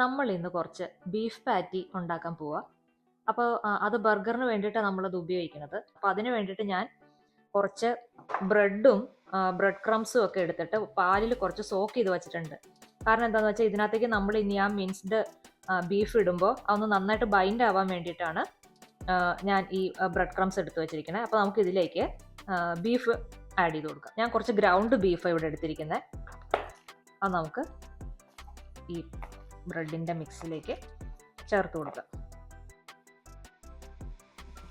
നമ്മൾ ഇന്ന് കുറച്ച് ബീഫ് പാറ്റി ഉണ്ടാക്കാൻ പോവാ. അപ്പോൾ അത് ബർഗറിന് വേണ്ടിയിട്ടാണ് നമ്മളത് ഉപയോഗിക്കുന്നത്. അപ്പോൾ അതിന് വേണ്ടിയിട്ട് ഞാൻ കുറച്ച് ബ്രെഡും ബ്രെഡ് ക്രംസും ഒക്കെ എടുത്തിട്ട് പാലിൽ കുറച്ച് സോക്ക് ചെയ്ത് വെച്ചിട്ടുണ്ട്. കാരണം എന്താണെന്ന് വെച്ചാൽ ഇതിനകത്തേക്ക് നമ്മൾ ഇനി ആ മിൻസ്ഡ് ബീഫ് ഇടുമ്പോൾ അതൊന്ന് നന്നായിട്ട് ബൈൻഡ് ആവാൻ വേണ്ടിയിട്ടാണ് ഞാൻ ഈ ബ്രെഡ് ക്രംസ് എടുത്ത് വെച്ചിരിക്കുന്നത്. അപ്പോൾ നമുക്ക് ഇതിലേക്ക് ബീഫ് ആഡ് ചെയ്ത് കൊടുക്കാം. ഞാൻ കുറച്ച് ഗ്രൗണ്ട് ബീഫ് ഇവിടെ എടുത്തിരിക്കുന്നത്. അത് നമുക്ക് ഈ ബ്രെഡിൻ്റെ മിക്സിലേക്ക് ചേർത്ത് കൊടുക്കാം.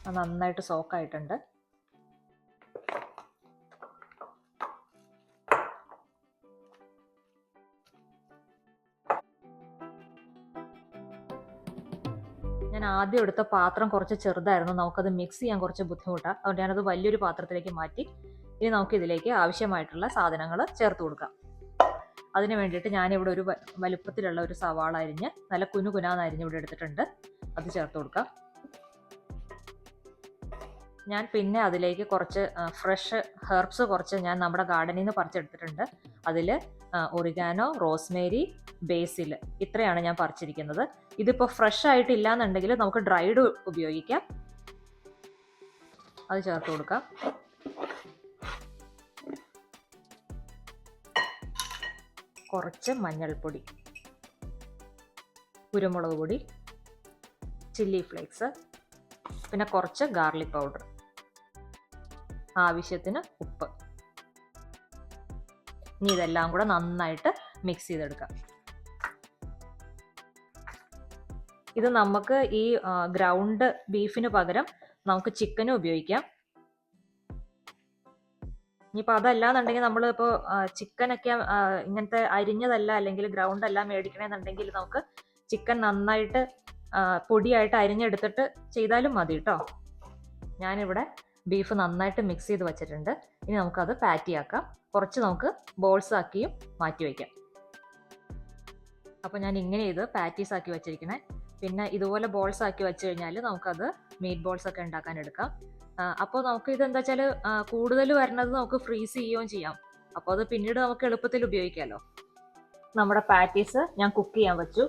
അത് നന്നായിട്ട് സോക്കായിട്ടുണ്ട്. ഞാൻ ആദ്യം എടുത്ത പാത്രം കുറച്ച് ചെറുതായിരുന്നു, നമുക്കത് മിക്സ് ചെയ്യാൻ കുറച്ച് ബുദ്ധിമുട്ടാണ്. അതുകൊണ്ട് ഞാനത് വലിയൊരു പാത്രത്തിലേക്ക് മാറ്റി. ഇനി നമുക്ക് ഇതിലേക്ക് ആവശ്യമായിട്ടുള്ള സാധനങ്ങൾ ചേർത്ത് കൊടുക്കാം. അതിന് വേണ്ടിയിട്ട് ഞാനിവിടെ ഒരു വലുപ്പത്തിലുള്ള ഒരു സവാള അരിഞ്ഞ് നല്ല കുനുകുനാന്ന് അരിഞ്ഞ് ഇവിടെ എടുത്തിട്ടുണ്ട്. അത് ചേർത്ത് കൊടുക്കാം. ഞാൻ പിന്നെ അതിലേക്ക് കുറച്ച് ഫ്രഷ് ഹെർബ്സ് കുറച്ച് ഞാൻ നമ്മുടെ ഗാർഡനിൽ നിന്ന് പറിച്ചെടുത്തിട്ടുണ്ട്. അതിൽ ഒറിഗാനോ, റോസ്മേരി, ബേസിൽ, ഇത്രയാണ് ഞാൻ പറിച്ചിരിക്കുന്നത്. ഇതിപ്പോൾ ഫ്രഷ് ആയിട്ടില്ല എന്നുണ്ടെങ്കിൽ നമുക്ക് ഡ്രൈഡ് ഉപയോഗിക്കാം. അത് ചേർത്ത് കൊടുക്കാം. കുറച്ച് മഞ്ഞൾപ്പൊടി, കുരുമുളക് പൊടി, ചില്ലി ഫ്ലേക്സ്, പിന്നെ കുറച്ച് ഗാർലിക് പൗഡർ, ആവശ്യത്തിന് ഉപ്പ്. ഇനി ഇതെല്ലാം കൂടെ നന്നായിട്ട് മിക്സ് ചെയ്തെടുക്കാം. ഇത് നമുക്ക് ഈ ഗ്രൗണ്ട് ബീഫിന് പകരം നമുക്ക് ചിക്കനും ഉപയോഗിക്കാം. ഇനിയിപ്പോൾ അതല്ലാന്നുണ്ടെങ്കിൽ നമ്മളിപ്പോൾ ചിക്കനൊക്കെ ഇങ്ങനത്തെ അരിഞ്ഞതല്ല അല്ലെങ്കിൽ ഗ്രൗണ്ട് അല്ല മേടിക്കണമെന്നുണ്ടെങ്കിൽ നമുക്ക് ചിക്കൻ നന്നായിട്ട് പൊടിയായിട്ട് അരിഞ്ഞെടുത്തിട്ട് ചെയ്താലും മതി കേട്ടോ. ഞാനിവിടെ ബീഫ് നന്നായിട്ട് മിക്സ് ചെയ്ത് വെച്ചിട്ടുണ്ട്. ഇനി നമുക്കത് പാറ്റിയാക്കാം. കുറച്ച് നമുക്ക് ബോൾസ് ആക്കിയും മാറ്റി വയ്ക്കാം. അപ്പോൾ ഞാൻ ഇങ്ങനെ ഇത് പാറ്റീസ് ആക്കി വെച്ചിരിക്കണേ. പിന്നെ ഇതുപോലെ ബോൾസ് ആക്കി വെച്ച് കഴിഞ്ഞാൽ നമുക്കത് മീറ്റ് ബോൾസ് ഒക്കെ ഉണ്ടാക്കാൻ എടുക്കാം. അപ്പോൾ നമുക്ക് ഇതെന്താ വെച്ചാൽ കൂടുതൽ വരുന്നത് നമുക്ക് ഫ്രീസ് ചെയ്യുകയും ചെയ്യാം. അപ്പോൾ അത് പിന്നീട് നമുക്ക് എളുപ്പത്തിൽ ഉപയോഗിക്കാമല്ലോ. നമ്മുടെ പാറ്റീസ് ഞാൻ കുക്ക് ചെയ്യാൻ വെച്ചു.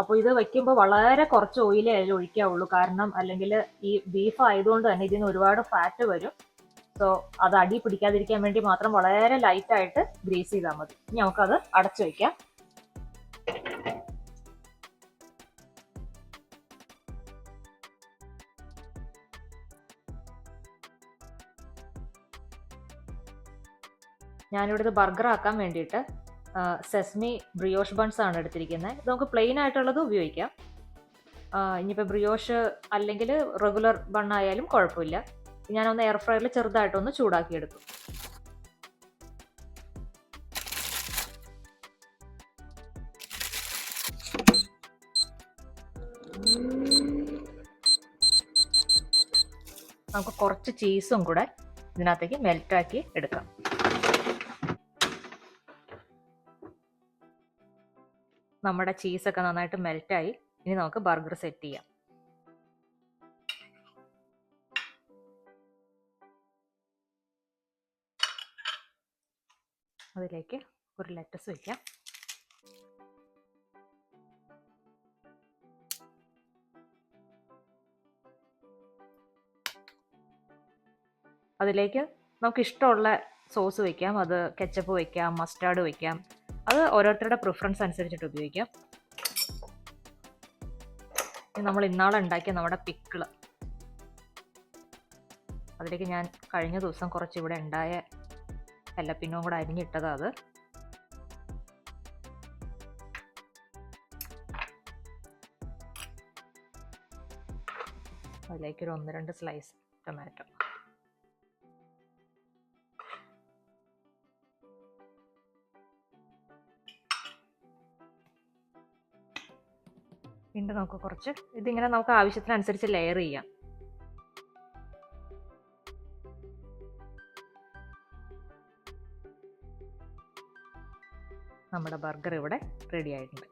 അപ്പോൾ ഇത് വെക്കുമ്പോൾ വളരെ കുറച്ച് ഓയിലേ അതിൽ ഒഴിക്കാവുള്ളൂ. കാരണം അല്ലെങ്കിൽ ഈ ബീഫ് ആയതുകൊണ്ട് തന്നെ ഇതിന് ഒരുപാട് ഫാറ്റ് വരും. സോ അത് അടി പിടിക്കാതിരിക്കാൻ വേണ്ടി മാത്രം വളരെ ലൈറ്റായിട്ട് ഗ്രീസ് ചെയ്താൽ മതി. ഇനി നമുക്കത് അടച്ചു വയ്ക്കാം. ഞാനിവിടുത്തെ ബർഗർ ആക്കാൻ വേണ്ടിയിട്ട് സെസ്മി ബ്രിയോഷ് ബൺസ് ആണ് എടുത്തിരിക്കുന്നത്. ഇത് നമുക്ക് പ്ലെയിൻ ആയിട്ടുള്ളത് ഉപയോഗിക്കാം. ഇനിയിപ്പോൾ ബ്രിയോഷ് അല്ലെങ്കിൽ റെഗുലർ ബണ്ണായാലും കുഴപ്പമില്ല. ഞാനൊന്ന് എയർ ഫ്രയറിൽ ചെറുതായിട്ടൊന്ന് ചൂടാക്കിയെടുക്കും. നമുക്ക് കുറച്ച് ചീസും കൂടെ ഇതിനകത്തേക്ക് മെൽറ്റാക്കി എടുക്കാം. നമ്മുടെ ചീസൊക്കെ നന്നായിട്ട് മെൽറ്റായി. ഇനി നമുക്ക് ബർഗർ സെറ്റ് ചെയ്യാം. അതിലേക്ക് ഒരു ലെറ്റസ് വയ്ക്കാം. അതിലേക്ക് നമുക്ക് ഇഷ്ടമുള്ള സോസ് വയ്ക്കാം. അത് കെച്ചപ്പ് വയ്ക്കാം, മസ്റ്റാർഡ് വയ്ക്കാം. അത് ഓരോരുത്തരുടെ പ്രിഫറൻസ് അനുസരിച്ചിട്ട് ഉപയോഗിക്കാം. നമ്മൾ ഇന്നാളെ ഉണ്ടാക്കിയ നമ്മുടെ പിക്കിള്, അതിലേക്ക് ഞാൻ കഴിഞ്ഞ ദിവസം കുറച്ച് ഇവിടെ ഉണ്ടായ എല്ലപ്പിന്നും കൂടെ അരിഞ്ഞിട്ടതാണ് അത്. അതിലേക്കൊരു 1-2 സ്ലൈസ് ടൊമാറ്റോ. വീണ്ടും നമുക്ക് കുറച്ച് ഇതിങ്ങനെ നമുക്ക് ആവശ്യത്തിനനുസരിച്ച് ലെയർ ചെയ്യാം. നമ്മുടെ ബർഗർ ഇവിടെ റെഡി ആയിട്ടുണ്ട്.